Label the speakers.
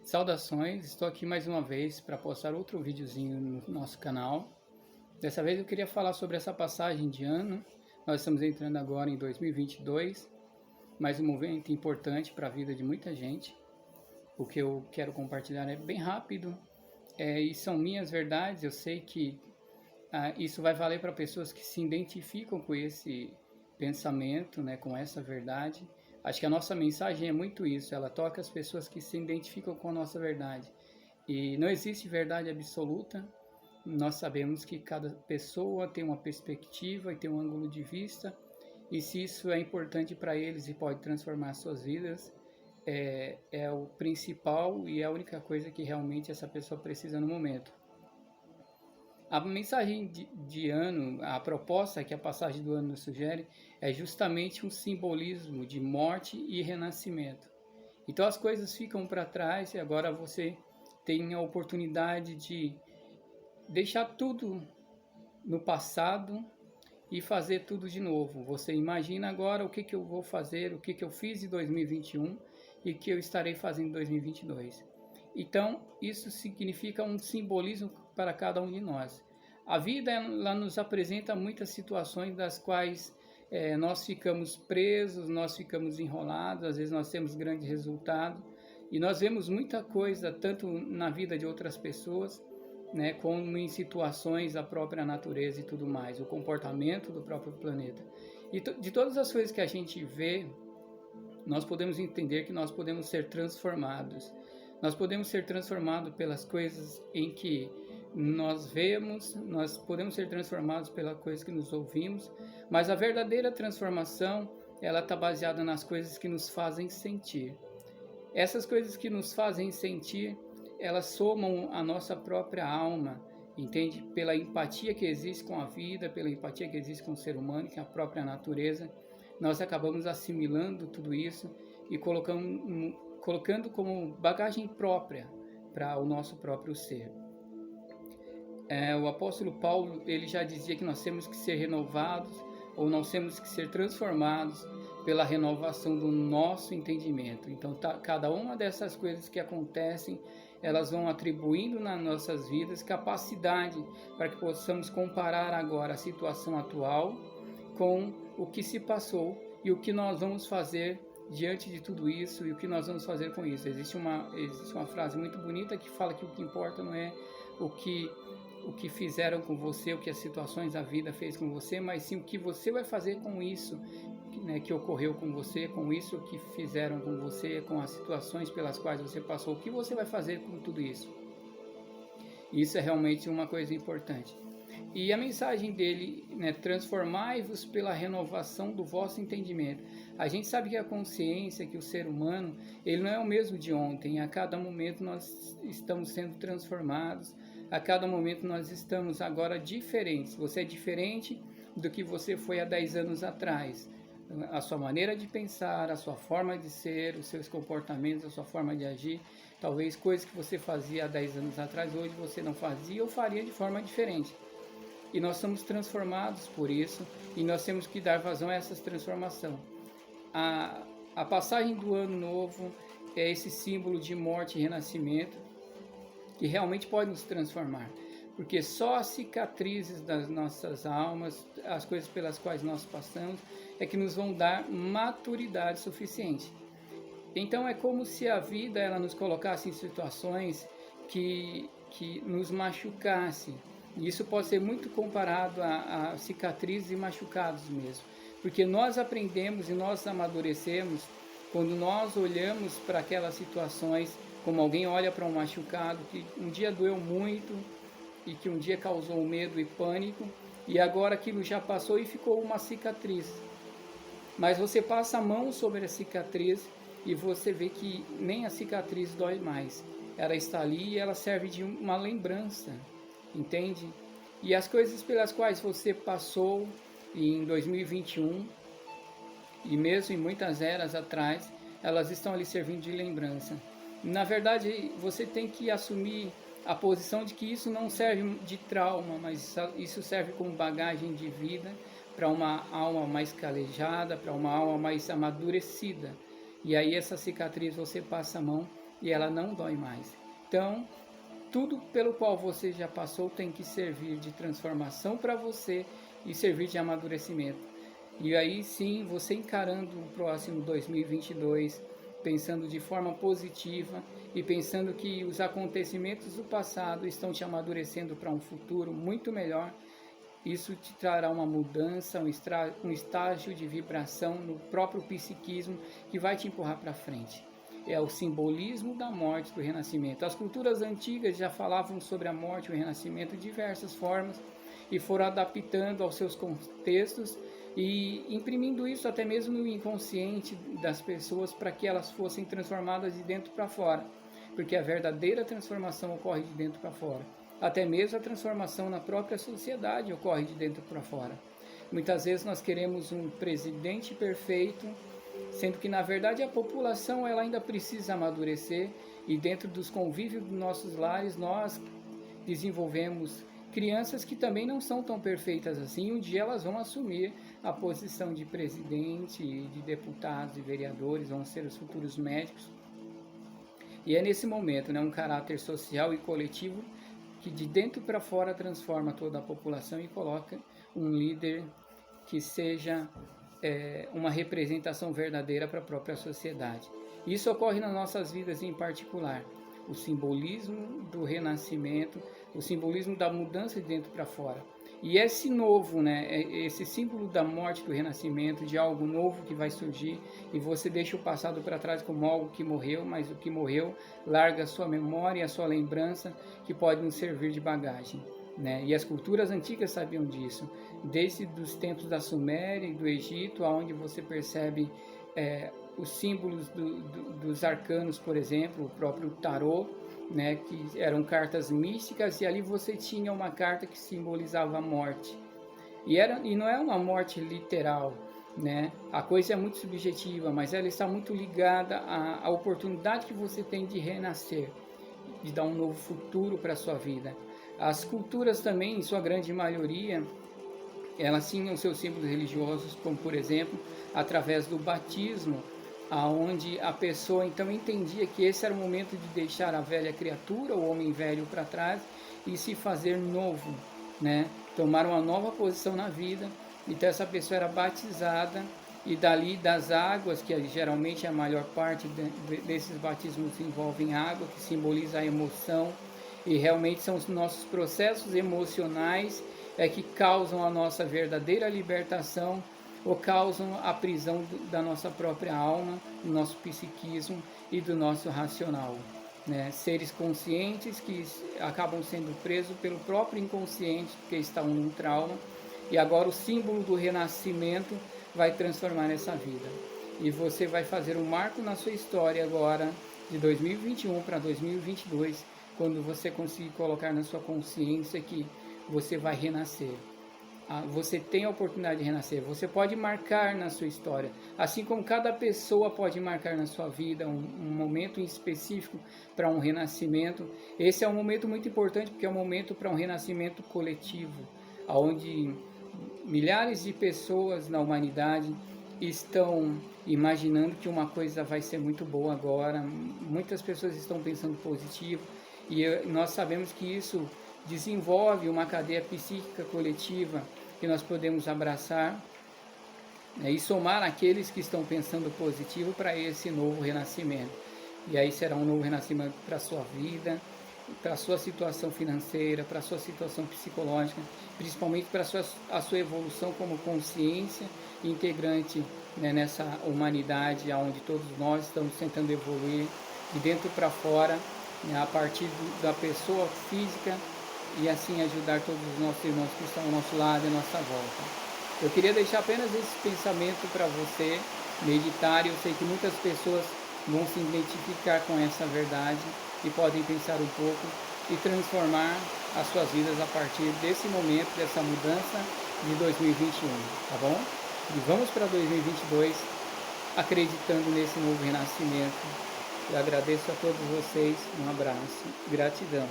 Speaker 1: Saudações, estou aqui mais uma vez para postar outro videozinho no nosso canal. Dessa vez eu queria falar sobre essa passagem de ano. Nós estamos entrando agora em 2022, mais um momento importante para a vida de muita gente. O que eu quero compartilhar é bem rápido, e são minhas verdades. Eu sei que isso vai valer para pessoas que se identificam com esse pensamento, né, com essa verdade. Acho que a nossa mensagem é muito isso, ela toca as pessoas que se identificam com a nossa verdade. E não existe verdade absoluta, nós sabemos que cada pessoa tem uma perspectiva e tem um ângulo de vista, e se isso é importante para eles e pode transformar suas vidas, é o principal e é a única coisa que realmente essa pessoa precisa no momento. A mensagem de ano, a proposta que a passagem do ano nos sugere, é justamente um simbolismo de morte e renascimento. Então as coisas ficam para trás e agora você tem a oportunidade de deixar tudo no passado e fazer tudo de novo. Você imagina agora o que eu vou fazer, o que eu fiz em 2021 e o que eu estarei fazendo em 2022. Então, isso significa um simbolismo para cada um de nós. A vida, ela nos apresenta muitas situações das quais nós ficamos presos, nós ficamos enrolados, às vezes nós temos grande resultado, e nós vemos muita coisa, tanto na vida de outras pessoas, né, como em situações da própria natureza e tudo mais, o comportamento do próprio planeta. E de todas as coisas que a gente vê, nós podemos entender que nós podemos ser transformados. Nós podemos ser transformados pelas coisas em que nós vemos, nós podemos ser transformados pelas coisas que nos ouvimos, mas a verdadeira transformação, ela está baseada nas coisas que nos fazem sentir. Essas coisas que nos fazem sentir, elas somam a nossa própria alma, entende? Pela empatia que existe com a vida, pela empatia que existe com o ser humano, que é a própria natureza, nós acabamos assimilando tudo isso e colocando como bagagem própria para o nosso próprio ser. O apóstolo Paulo, ele já dizia que nós temos que ser renovados, ou nós temos que ser transformados pela renovação do nosso entendimento. Então, cada uma dessas coisas que acontecem, elas vão atribuindo nas nossas vidas capacidade para que possamos comparar agora a situação atual com o que se passou e o que nós vamos fazer diante de tudo isso e o que nós vamos fazer com isso. Existe uma frase muito bonita que fala que o que importa não é o que fizeram com você, o que as situações da vida fez com você, mas sim o que você vai fazer com isso, né, que ocorreu com você, com isso que fizeram com você, com as situações pelas quais você passou, o que você vai fazer com tudo isso. Isso é realmente uma coisa importante. E a mensagem dele, né, transformai-vos pela renovação do vosso entendimento. A gente sabe que a consciência, que o ser humano, ele não é o mesmo de ontem. A cada momento nós estamos sendo transformados, a cada momento nós estamos agora diferentes. Você é diferente do que você foi há 10 anos atrás. A sua maneira de pensar, a sua forma de ser, os seus comportamentos, a sua forma de agir, talvez coisas que você fazia há 10 anos atrás, hoje você não fazia ou faria de forma diferente. E nós somos transformados por isso, e nós temos que dar vazão a essa transformação. A passagem do ano novo é esse símbolo de morte e renascimento, que realmente pode nos transformar. Porque só as cicatrizes das nossas almas, as coisas pelas quais nós passamos, é que nos vão dar maturidade suficiente. Então é como se a vida ela nos colocasse em situações que nos machucasse. E isso pode ser muito comparado a cicatrizes e machucados mesmo. Porque nós aprendemos e nós amadurecemos quando nós olhamos para aquelas situações como alguém olha para um machucado que um dia doeu muito e que um dia causou medo e pânico, e agora aquilo já passou e ficou uma cicatriz. Mas você passa a mão sobre a cicatriz e você vê que nem a cicatriz dói mais. Ela está ali e ela serve de uma lembrança, entende? E as coisas pelas quais você passou em 2021 e mesmo em muitas eras atrás, elas estão ali servindo de lembrança. Na verdade, você tem que assumir a posição de que isso não serve de trauma, mas isso serve como bagagem de vida para uma alma mais calejada, para uma alma mais amadurecida. E aí essa cicatriz você passa a mão e ela não dói mais. Então, tudo pelo qual você já passou tem que servir de transformação para você e servir de amadurecimento. E aí sim, você encarando o próximo 2022, pensando de forma positiva e pensando que os acontecimentos do passado estão te amadurecendo para um futuro muito melhor, isso te trará uma mudança, um estágio de vibração no próprio psiquismo que vai te empurrar para frente. É o simbolismo da morte, do renascimento. As culturas antigas já falavam sobre a morte e o renascimento de diversas formas e foram adaptando aos seus contextos e imprimindo isso até mesmo no inconsciente das pessoas para que elas fossem transformadas de dentro para fora, porque a verdadeira transformação ocorre de dentro para fora. Até mesmo a transformação na própria sociedade ocorre de dentro para fora. Muitas vezes nós queremos um presidente perfeito, sendo que na verdade a população ela ainda precisa amadurecer, e dentro dos convívios dos nossos lares nós desenvolvemos crianças que também não são tão perfeitas assim. Um dia elas vão assumir a posição de presidente, de deputados e vereadores, vão ser os futuros médicos. E é nesse momento, um caráter social e coletivo que de dentro para fora transforma toda a população e coloca um líder que seja uma representação verdadeira para a própria sociedade. Isso ocorre nas nossas vidas em particular. O simbolismo do renascimento, o simbolismo da mudança de dentro para fora. E esse novo, esse símbolo da morte, do renascimento, de algo novo que vai surgir, e você deixa o passado para trás como algo que morreu, mas o que morreu larga a sua memória e a sua lembrança, que pode nos servir de bagagem. E as culturas antigas sabiam disso, desde os tempos da Suméria e do Egito, onde você percebe os símbolos dos arcanos, por exemplo, o próprio tarô, que eram cartas místicas, e ali você tinha uma carta que simbolizava a morte. E não é uma morte literal, a coisa é muito subjetiva, mas ela está muito ligada à oportunidade que você tem de renascer, de dar um novo futuro para a sua vida. As culturas também, em sua grande maioria, elas tinham seus símbolos religiosos, como por exemplo, através do batismo, aonde a pessoa então entendia que esse era o momento de deixar a velha criatura, o homem velho, para trás e se fazer novo, tomar uma nova posição na vida. Então essa pessoa era batizada, e dali das águas, que geralmente a maior parte desses batismos envolvem água, que simboliza a emoção, e realmente são os nossos processos emocionais que causam a nossa verdadeira libertação, ou causam a prisão da nossa própria alma, do nosso psiquismo e do nosso racional. Seres conscientes que acabam sendo presos pelo próprio inconsciente, porque estão num trauma, e agora o símbolo do renascimento vai transformar essa vida. E você vai fazer um marco na sua história agora, de 2021 para 2022, quando você conseguir colocar na sua consciência que você vai renascer. Você tem a oportunidade de renascer, você pode marcar na sua história, assim como cada pessoa pode marcar na sua vida um momento em específico para um renascimento. Esse é um momento muito importante, porque é um momento para um renascimento coletivo, onde milhares de pessoas na humanidade estão imaginando que uma coisa vai ser muito boa agora, muitas pessoas estão pensando positivo, e nós sabemos que isso desenvolve uma cadeia psíquica coletiva que nós podemos abraçar e somar aqueles que estão pensando positivo para esse novo renascimento. E aí será um novo renascimento para a sua vida, para a sua situação financeira, para a sua situação psicológica, principalmente para a sua evolução como consciência integrante nessa humanidade onde todos nós estamos tentando evoluir de dentro para fora, a partir da pessoa física, e assim ajudar todos os nossos irmãos que estão ao nosso lado e à nossa volta. Eu queria deixar apenas esse pensamento para você meditar, e eu sei que muitas pessoas vão se identificar com essa verdade e podem pensar um pouco e transformar as suas vidas a partir desse momento, dessa mudança de 2021, tá bom? E vamos para 2022 acreditando nesse novo renascimento. Eu agradeço a todos vocês, um abraço, gratidão.